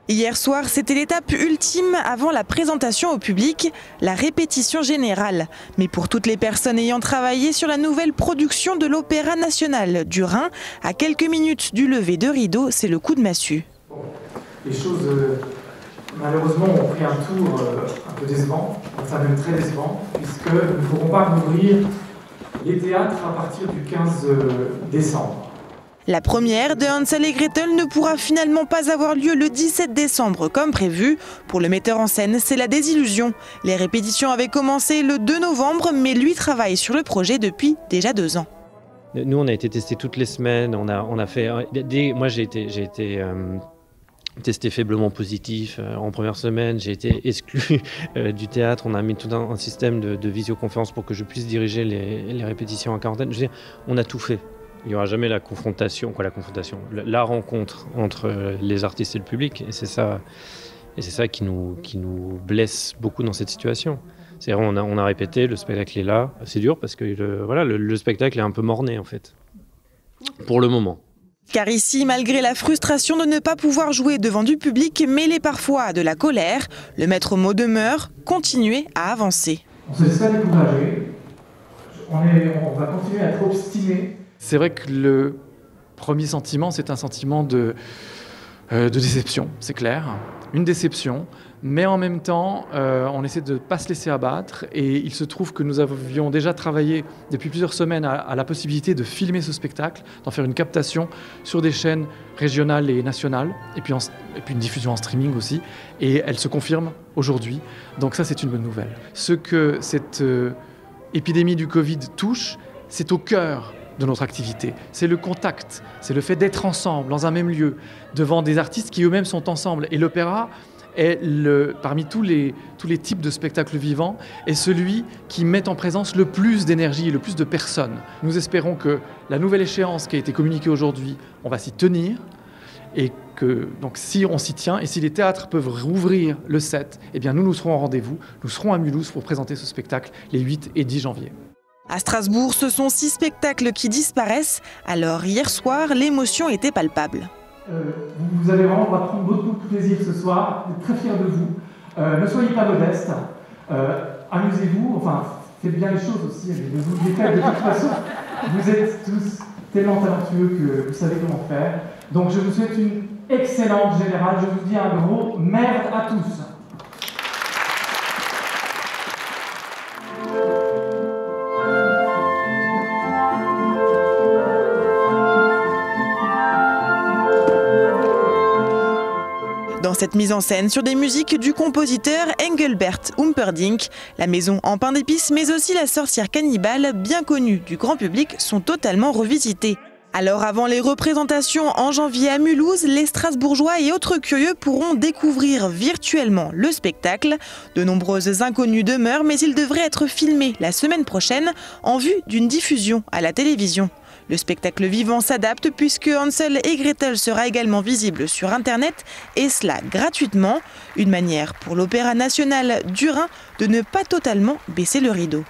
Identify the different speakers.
Speaker 1: Hier soir, c'était l'étape ultime avant la présentation au public, la répétition générale. Mais pour toutes les personnes ayant travaillé sur la nouvelle production de l'Opéra national du Rhin, à quelques minutes du lever de rideau, c'est le coup de massue.
Speaker 2: Les choses, malheureusement, ont pris un tour un peu décevant, enfin même très décevant, puisque nous ne pourrons pas rouvrir les théâtres à partir du 15 décembre.
Speaker 1: La première de Hansel et Gretel ne pourra finalement pas avoir lieu le 17 décembre comme prévu. Pour le metteur en scène, c'est la désillusion. Les répétitions avaient commencé le 2 novembre, mais lui travaille sur le projet depuis déjà 2 ans.
Speaker 3: Nous, on a été testés toutes les semaines. On a fait. Moi, j'ai été testé faiblement positif en première semaine. J'ai été exclu du théâtre. On a mis tout un système de visioconférence pour que je puisse diriger les répétitions en quarantaine. Je veux dire, on a tout fait. Il n'y aura jamais la confrontation, la rencontre entre les artistes et le public. Et c'est ça qui nous blesse beaucoup dans cette situation. C'est-à-dire on a répété, le spectacle est là. C'est dur parce que le spectacle est un peu mort-né en fait, pour le moment.
Speaker 1: Car ici, malgré la frustration de ne pas pouvoir jouer devant du public, mêlé parfois à de la colère, le maître mot demeure, continuer à avancer.
Speaker 2: On se laisse pas décourager, on va continuer à être obstinés.
Speaker 4: C'est vrai que le premier sentiment, c'est un sentiment de déception, c'est clair. Une déception, mais en même temps, on essaie de ne pas se laisser abattre. Et il se trouve que nous avions déjà travaillé depuis plusieurs semaines à la possibilité de filmer ce spectacle, d'en faire une captation sur des chaînes régionales et nationales, et puis une diffusion en streaming aussi. Et elle se confirme aujourd'hui, donc ça c'est une bonne nouvelle. Ce que cette épidémie du Covid touche, c'est au cœur de notre activité. C'est le contact, c'est le fait d'être ensemble, dans un même lieu, devant des artistes qui eux-mêmes sont ensemble. Et l'opéra est, parmi tous les types de spectacles vivants, est celui qui met en présence le plus d'énergie et le plus de personnes. Nous espérons que la nouvelle échéance qui a été communiquée aujourd'hui, on va s'y tenir, et que donc, si on s'y tient, et si les théâtres peuvent rouvrir le 7, eh bien nous serons au rendez-vous, nous serons à Mulhouse pour présenter ce spectacle les 8 et 10 janvier.
Speaker 1: À Strasbourg, ce sont 6 spectacles qui disparaissent. Alors hier soir, l'émotion était palpable.
Speaker 2: Vous allez vraiment prendre beaucoup de plaisir ce soir, très fiers de vous. Ne soyez pas modestes, amusez-vous, enfin faites bien les choses aussi, ne vous oubliez pas de toute façon. Vous êtes tous tellement talentueux que vous savez comment faire. Donc je vous souhaite une excellente générale, je vous dis un gros merde à tous.
Speaker 1: Dans cette mise en scène sur des musiques du compositeur Engelbert Humperdinck, la maison en pain d'épices mais aussi la sorcière cannibale, bien connue du grand public, sont totalement revisitées. Alors avant les représentations en janvier à Mulhouse, les Strasbourgeois et autres curieux pourront découvrir virtuellement le spectacle. De nombreuses inconnues demeurent mais il devrait être filmé la semaine prochaine en vue d'une diffusion à la télévision. Le spectacle vivant s'adapte puisque Hansel et Gretel sera également visible sur Internet et cela gratuitement. Une manière pour l'Opéra national du Rhin de ne pas totalement baisser le rideau.